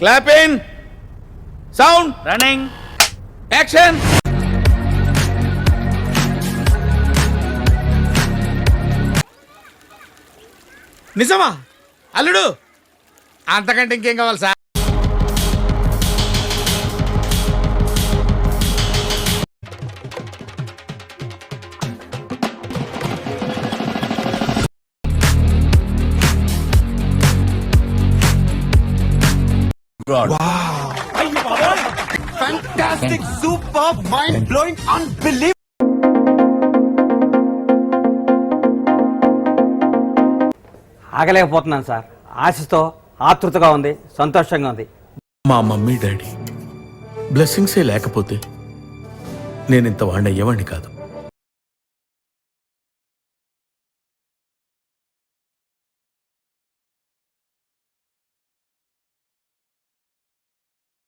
Clap in, sound, running, action. నిజమా అల్లుడు? అంతకంటే ఇంకేం కావాలి sir? Fantastic, super, mind-blowing, unbelievable. ఆగలేకపోతున్నాను సార్. ఆశతో ఆతృతగా ఉంది, సంతోషంగా ఉంది. మా మమ్మీ డాడీ బ్లెస్సింగ్సే లేకపోతే నేను ఇంత వాడిని అయ్యేవాడిని కాదు.